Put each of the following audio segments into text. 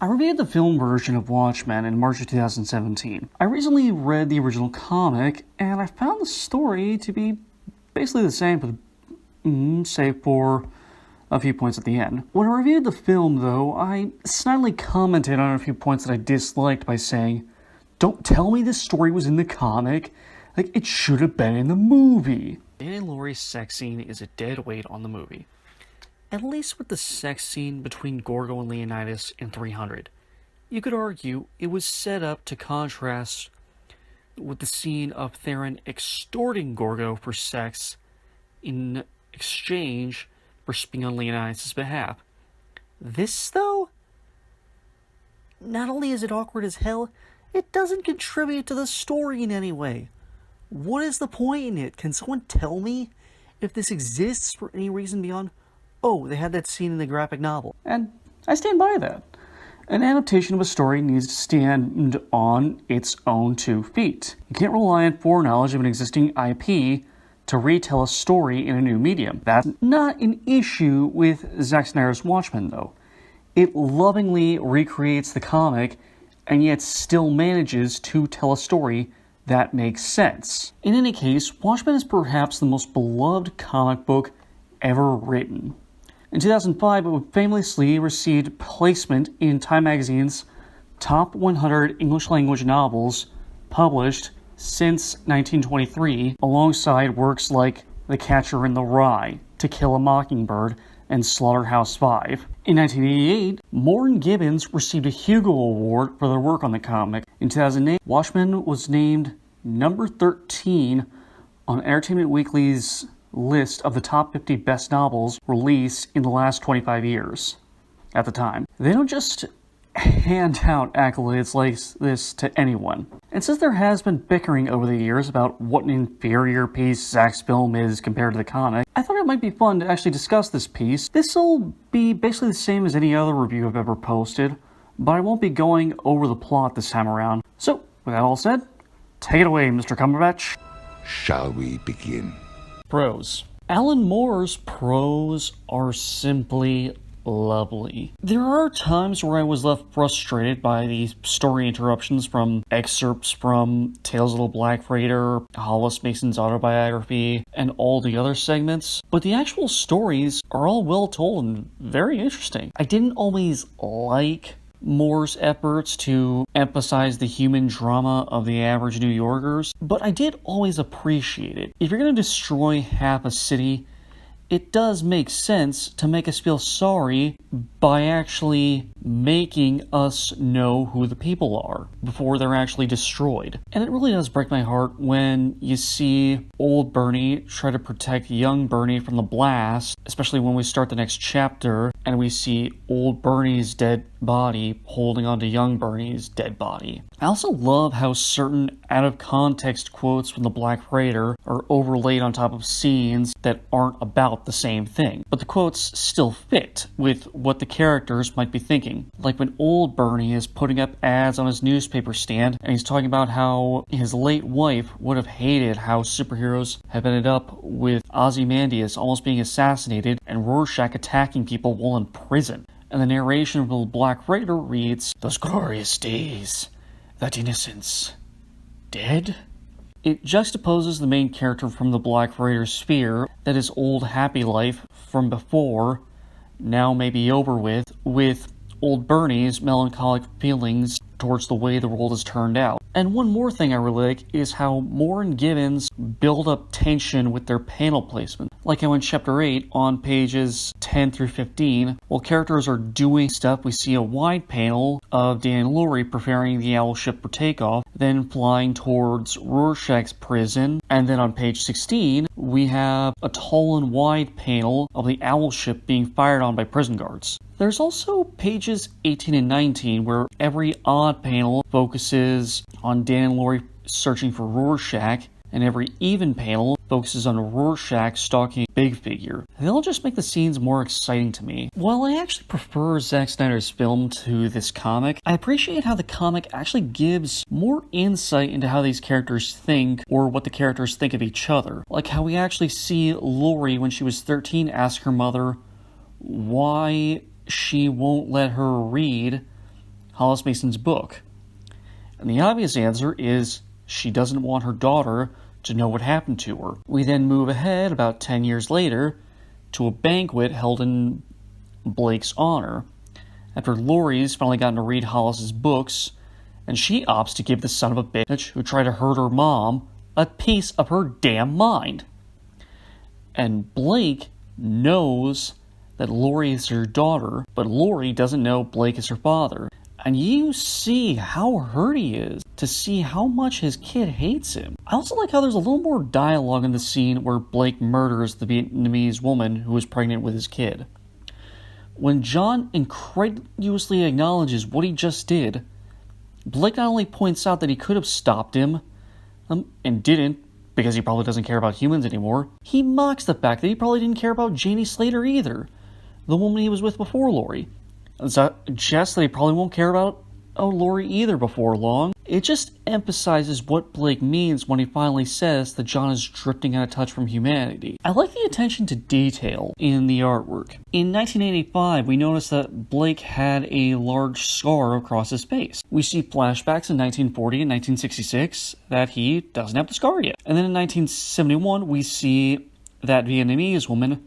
I reviewed the film version of Watchmen in March of 2017. I recently read the original comic, and I found the story to be basically the same, save for a few points at the end. When I reviewed the film, though, I snidely commented on a few points that I disliked by saying, "Don't tell me this story was in the comic, like it should have been in the movie." Danny and Laurie's sex scene is a dead weight on the movie. At least with the sex scene between Gorgo and Leonidas in 300. You could argue it was set up to contrast with the scene of Theron extorting Gorgo for sex in exchange for speaking on Leonidas' behalf. This, though, not only is it awkward as hell, it doesn't contribute to the story in any way. What is the point in it? Can someone tell me if this exists for any reason beyond, oh, they had that scene in the graphic novel? And I stand by that. An adaptation of a story needs to stand on its own 2 feet. You can't rely on foreknowledge of an existing IP to retell a story in a new medium. That's not an issue with Zack Snyder's Watchmen, though. It lovingly recreates the comic and yet still manages to tell a story that makes sense. In any case, Watchmen is perhaps the most beloved comic book ever written. In 2005, it famously received placement in Time Magazine's Top 100 English-language novels published since 1923, alongside works like The Catcher in the Rye, To Kill a Mockingbird, and Slaughterhouse-Five. In 1988, Moore and Gibbons received a Hugo Award for their work on the comic. In 2008, Watchmen was named number 13 on Entertainment Weekly's list of the top 50 best novels released in the last 25 years. At the time, they don't just hand out accolades like this to anyone. And since there has been bickering over the years about what an inferior piece Zack's film is compared to the comic, I thought it might be fun to actually discuss this piece. This'll be basically the same as any other review I've ever posted, but I won't be going over the plot this time around. So, with that all said, take it away, Mr. Cumberbatch. Shall we begin? Prose. Alan Moore's prose are simply lovely. There are times where I was left frustrated by the story interruptions from excerpts from Tales of the Black Freighter, Hollis Mason's autobiography, and all the other segments, but the actual stories are all well told and very interesting. I didn't always like Moore's efforts to emphasize the human drama of the average New Yorkers, but I did always appreciate it. If you're going to destroy half a city, it does make sense to make us feel sorry by actually making us know who the people are before they're actually destroyed. And it really does break my heart when you see old Bernie try to protect young Bernie from the blast, especially when we start the next chapter and we see old Bernie's dead body holding onto young Bernie's dead body. I also love how certain out-of-context quotes from the Black Freighter are overlaid on top of scenes that aren't about the same thing, but the quotes still fit with what the characters might be thinking. Like when old Bernie is putting up ads on his newspaper stand and he's talking about how his late wife would have hated how superheroes have ended up with Ozymandias almost being assassinated and Rorschach attacking people while in prison. And the narration of the Black Freighter reads, "Those glorious days, that innocence, dead?" It juxtaposes the main character from the Black Freighter sphere, that his old happy life from before now may be over with old Bernie's melancholic feelings towards the way the world has turned out. And one more thing I really like is how Moore and Gibbons build up tension with their panel placement. Like how in Chapter 8, on pages 10 through 15, while characters are doing stuff, we see a wide panel of Dan and Laurie preparing the owl ship for takeoff, then flying towards Rorschach's prison, and then on page 16, we have a tall and wide panel of the owl ship being fired on by prison guards. There's also pages 18 and 19 where every odd panel focuses on Dan and Laurie searching for Rorschach, and every even panel focuses on Rorschach stalking a big figure. They all just make the scenes more exciting to me. While I actually prefer Zack Snyder's film to this comic, I appreciate how the comic actually gives more insight into how these characters think, or what the characters think of each other. Like how we actually see Laurie, when she was 13, ask her mother why she won't let her read Hollis Mason's book? And the obvious answer is she doesn't want her daughter to know what happened to her. We then move ahead about 10 years later to a banquet held in Blake's honor, after Laurie's finally gotten to read Hollis's books, and she opts to give the son of a bitch who tried to hurt her mom a piece of her damn mind. And Blake knows that Laurie is her daughter, but Laurie doesn't know Blake is her father. And you see how hurt he is to see how much his kid hates him. I also like how there's a little more dialogue in the scene where Blake murders the Vietnamese woman who was pregnant with his kid. When John incredulously acknowledges what he just did, Blake not only points out that he could have stopped him, and didn't, because he probably doesn't care about humans anymore, he mocks the fact that he probably didn't care about Janie Slater either, the woman he was with before Laurie. Suggests that he probably won't care about Laurie either before long. It just emphasizes what Blake means when he finally says that John is drifting out of touch from humanity. I like the attention to detail in the artwork. In 1985, we noticed that Blake had a large scar across his face. We see flashbacks in 1940 and 1966 that he doesn't have the scar yet. And then in 1971, we see that Vietnamese woman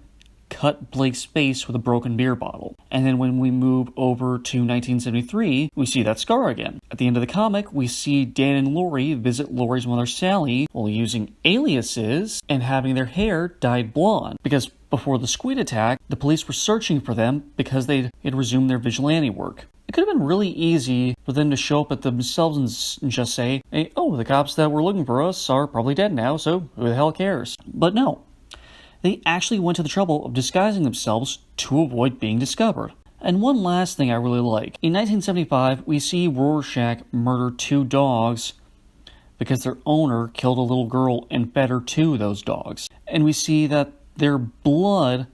cut Blake's face with a broken beer bottle. And then when we move over to 1973, we see that scar again. At the end of the comic, we see Dan and Laurie visit Laurie's mother Sally while using aliases and having their hair dyed blonde. Because before the squid attack, the police were searching for them because they had resumed their vigilante work. It could have been really easy for them to show up at themselves and just say, hey, oh, the cops that were looking for us are probably dead now, so who the hell cares? But no. They actually went to the trouble of disguising themselves to avoid being discovered. And one last thing I really like. In 1975, we see Rorschach murder 2 dogs because their owner killed a little girl and fed her to those dogs. And we see that their blood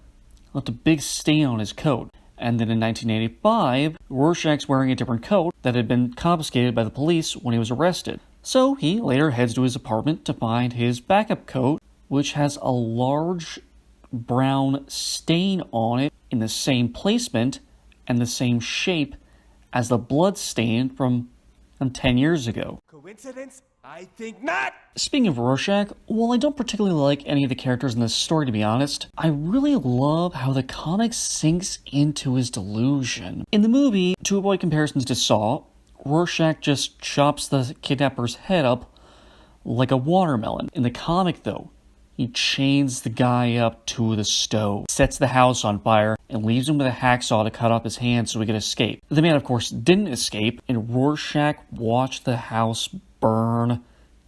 left a big stain on his coat. And then in 1985, Rorschach's wearing a different coat that had been confiscated by the police when he was arrested. So he later heads to his apartment to find his backup coat, which has a large brown stain on it in the same placement and the same shape as the blood stain from 10 years ago. Coincidence? I think not! Speaking of Rorschach, while I don't particularly like any of the characters in this story, to be honest, I really love how the comic sinks into his delusion. In the movie, to avoid comparisons to Saw, Rorschach just chops the kidnapper's head up like a watermelon. In the comic, though, he chains the guy up to the stove, sets the house on fire, and leaves him with a hacksaw to cut off his hand so he could escape. The man, of course, didn't escape, and Rorschach watched the house burn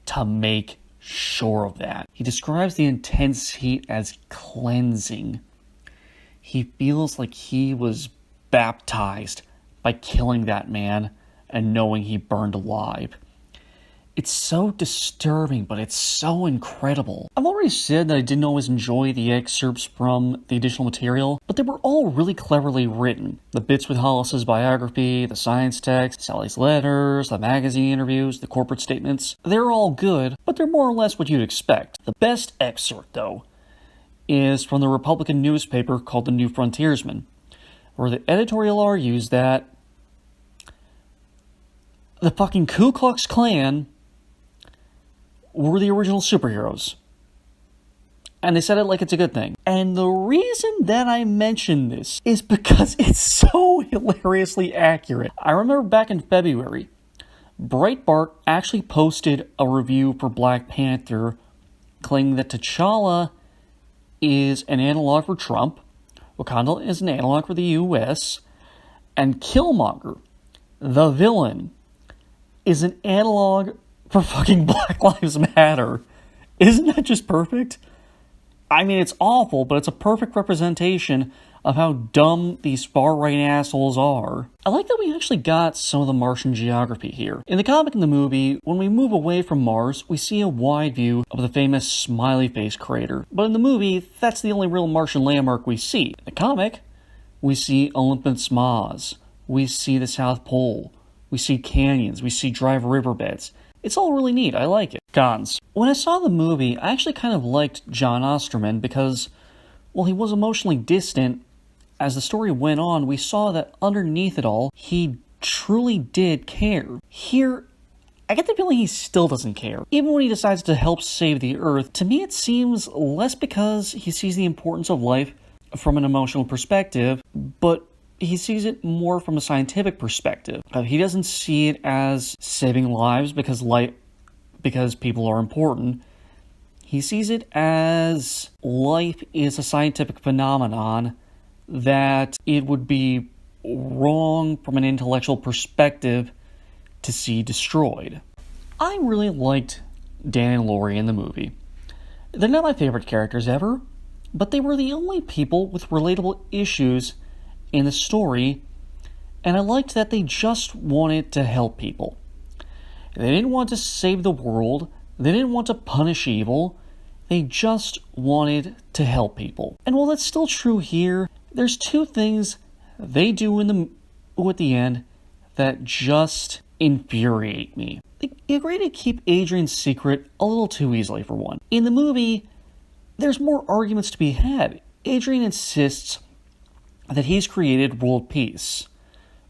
to make sure of that. He describes the intense heat as cleansing. He feels like he was baptized by killing that man and knowing he burned alive. It's so disturbing, but it's so incredible. I've already said that I didn't always enjoy the excerpts from the additional material, but they were all really cleverly written. The bits with Hollis's biography, the science text, Sally's letters, the magazine interviews, the corporate statements, they're all good, but they're more or less what you'd expect. The best excerpt, though, is from the Republican newspaper called The New Frontiersman, where the editorial argues that the fucking Ku Klux Klan were the original superheroes. And they said it like it's a good thing. And the reason that I mention this is because it's so hilariously accurate. I remember back in February, Breitbart actually posted a review for Black Panther claiming that T'Challa is an analog for Trump, Wakanda is an analog for the US, and Killmonger, the villain, is an analog for fucking Black Lives Matter. Isn't that just perfect? I mean, it's awful, but it's a perfect representation of how dumb these far-right assholes are. I like that we actually got some of the Martian geography here. In the comic and the movie, when we move away from Mars, we see a wide view of the famous Smiley Face crater. But in the movie, that's the only real Martian landmark we see. In the comic, we see Olympus Mons. We see the South Pole. We see canyons. We see dry riverbeds. It's all really neat. I like it. Cons. When I saw the movie, I actually kind of liked John Osterman because, while he was emotionally distant, as the story went on, we saw that underneath it all, he truly did care. Here, I get the feeling he still doesn't care. Even when he decides to help save the Earth, to me it seems less because he sees the importance of life from an emotional perspective, but he sees it more from a scientific perspective. He doesn't see it as saving lives because people are important. He sees it as life is a scientific phenomenon that it would be wrong from an intellectual perspective to see destroyed. I really liked Dan and Lori in the movie. They're not my favorite characters ever, but they were the only people with relatable issues in the story, and I liked that they just wanted to help people. They didn't want to save the world, they didn't want to punish evil, they just wanted to help people. And while that's still true here, there's two things they do at the end that just infuriate me. They agree to keep Adrian's secret a little too easily, for one. In the movie, there's more arguments to be had. Adrian insists that he's created world peace,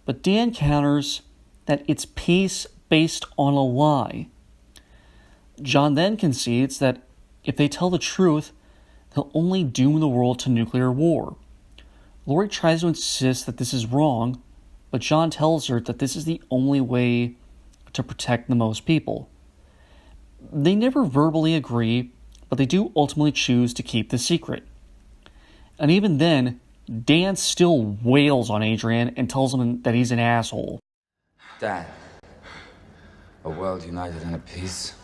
but Dan counters that it's peace based on a lie. John then concedes that if they tell the truth, they'll only doom the world to nuclear war. Lori tries to insist that this is wrong, but John tells her that this is the only way to protect the most people. They never verbally agree, but they do ultimately choose to keep the secret. And even then, Dan still wails on Adrian and tells him that he's an asshole. Dad, a world united in a peace,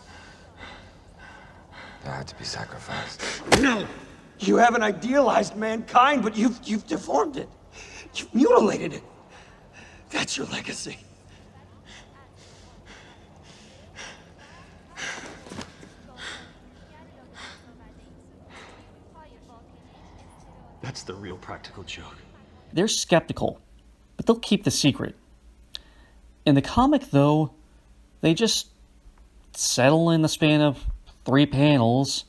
there had to be sacrifice. No! You haven't idealized mankind, but you've deformed it. You've mutilated it. That's your legacy. That's the real practical joke. They're skeptical, but they'll keep the secret. In the comic, though, they just settle in the span of 3 panels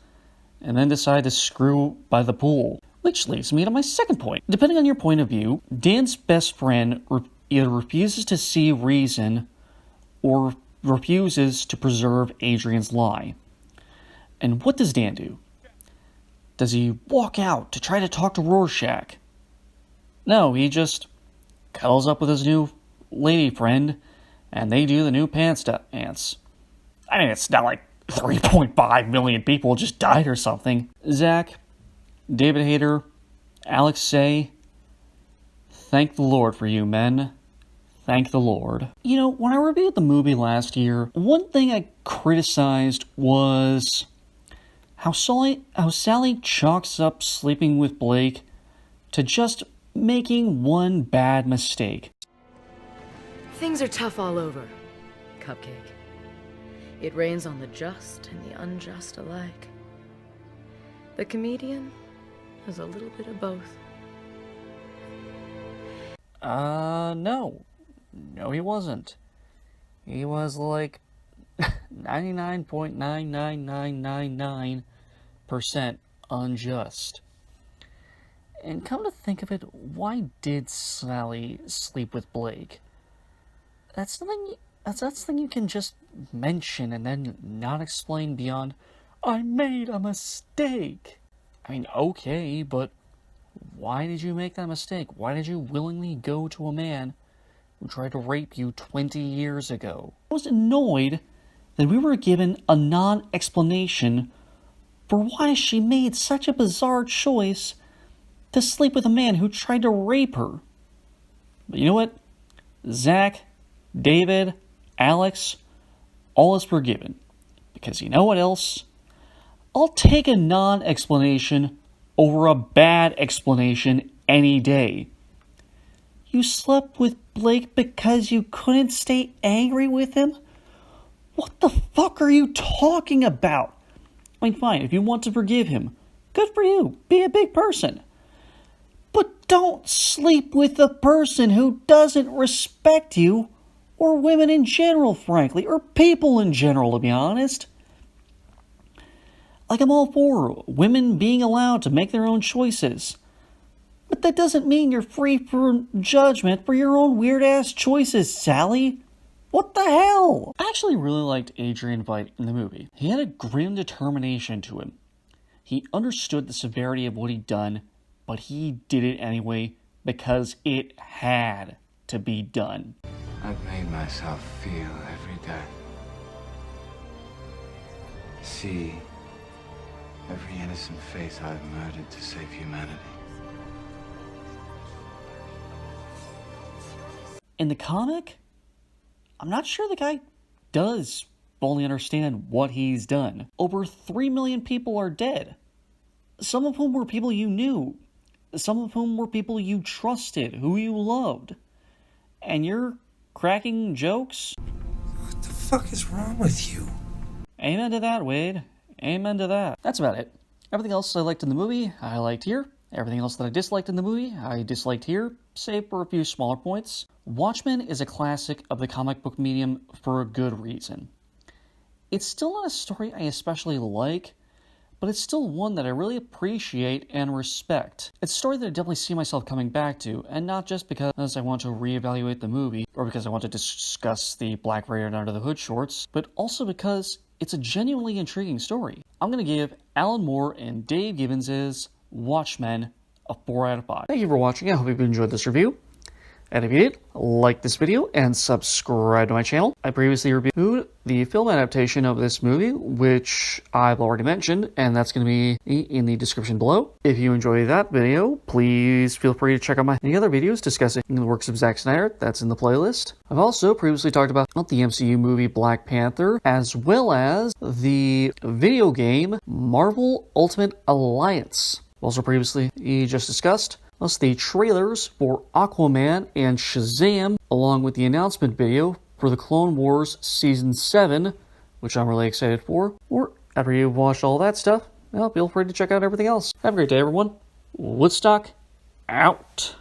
and then decide to screw by the pool. Which leads me to my second point. Depending on your point of view, Dan's best friend either refuses to see reason or refuses to preserve Adrian's lie. And what does Dan do? Does he walk out to try to talk to Rorschach? No, he just cuddles up with his new lady friend, and they do the new pants dance. I mean, it's not like 3.5 million people just died or something. Zach, David Hayter, Alex Say, thank the Lord for you, men. Thank the Lord. You know, when I reviewed the movie last year, one thing I criticized was how Sally chalks up sleeping with Blake to just making one bad mistake. Things are tough all over, Cupcake. It rains on the just and the unjust alike. The comedian has a little bit of both. No. No, he wasn't. He was like 99.99999% unjust. And come to think of it, why did Sally sleep with Blake? That's something you can just mention and then not explain beyond, I made a mistake. I mean, okay, but why did you make that mistake? Why did you willingly go to a man who tried to rape you 20 years ago? I was annoyed that we were given a non-explanation for why she made such a bizarre choice to sleep with a man who tried to rape her. But you know what? Zach, David, Alex, all is forgiven. Because you know what else? I'll take a non-explanation over a bad explanation any day. You slept with Blake because you couldn't stay angry with him? What the fuck are you talking about? I mean, fine, if you want to forgive him, good for you. Be a big person. But don't sleep with a person who doesn't respect you, or women in general, frankly, or people in general, to be honest. Like, I'm all for women being allowed to make their own choices. But that doesn't mean you're free from judgment for your own weird-ass choices, Sally. What the hell? I actually really liked Adrian Veidt in the movie. He had a grim determination to him. He understood the severity of what he'd done, but he did it anyway because it had to be done. I've made myself feel every day. See every innocent face I've murdered to save humanity. In the comic, I'm not sure the guy does fully understand what he's done. Over 3 million people are dead. Some of whom were people you knew. Some of whom were people you trusted, who you loved. And you're cracking jokes? What the fuck is wrong with you? Amen to that, Wade. Amen to that. That's about it. Everything else I liked in the movie, I liked here. Everything else that I disliked in the movie, I disliked here, save for a few smaller points. Watchmen is a classic of the comic book medium for a good reason. It's still not a story I especially like, but it's still one that I really appreciate and respect. It's a story that I definitely see myself coming back to, and not just because I want to reevaluate the movie, or because I want to discuss the Black Raven Under the Hood shorts, but also because it's a genuinely intriguing story. I'm going to give Alan Moore and Dave Gibbons' Watchmen a 4 out of 5. Thank you for watching. I hope you enjoyed this review. And if you did, like this video and subscribe to my channel. I previously reviewed the film adaptation of this movie, which I've already mentioned, and that's going to be in the description below. If you enjoyed that video, please feel free to check out my any other videos discussing the works of Zack Snyder. That's in the playlist. I've also previously talked about the MCU movie Black Panther, as well as the video game Marvel Ultimate Alliance. Also previously just discussed plus the trailers for Aquaman and Shazam, along with the announcement video for the Clone Wars Season 7, which I'm really excited for. Or after you've watched all that stuff, well, feel free to check out everything else. Have a great day, everyone. Woodstock, out.